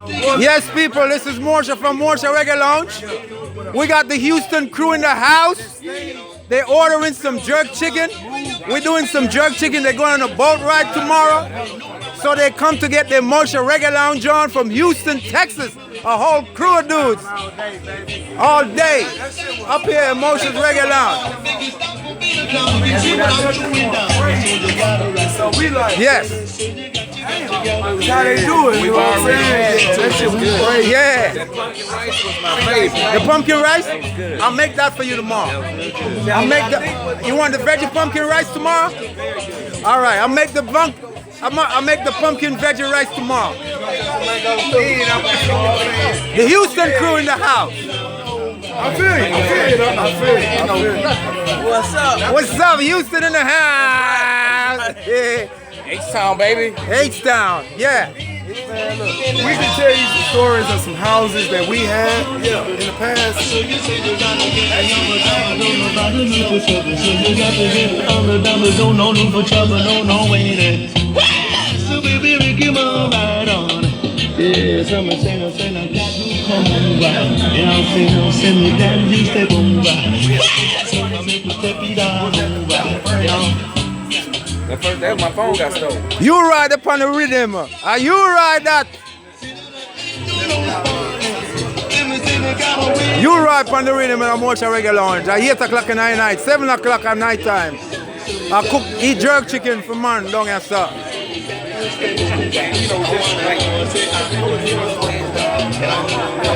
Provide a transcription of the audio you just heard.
Yes, people, this is Mosha from Mosha Reggae Lounge. We got the Houston crew in the house. They're ordering some jerk chicken. We're doing some jerk chicken. They're going on a boat ride tomorrow. So they come to get their Mosha Reggae Lounge on from Houston, Texas. A whole crew of dudes. All day. Up here at Mosha's Reggae Lounge. Yes. How they do it, you know what I'm saying? That shit was good. Yeah. That pumpkin rice was my favorite. The pumpkin rice? That was good. I'll make that for you tomorrow. I'll make the. You want the veggie pumpkin rice tomorrow? All right. I'll make the pumpkin veggie rice tomorrorow. The Houston crew in the house. I feel you. What's up? What's up, Houston in the house? Yeah. H-Town, baby. H-Town, yeah. Man, look, we can tell you some stories of some houses that we had in the past. That my phone got stolen. You ride upon the rhythm. Are you ride that? You ride upon the rhythm in a Mosha Reggae Lounge. At 8 o'clock in the night, 7 o'clock at night time. I eat jerk chicken for man down here, sir. You know, just like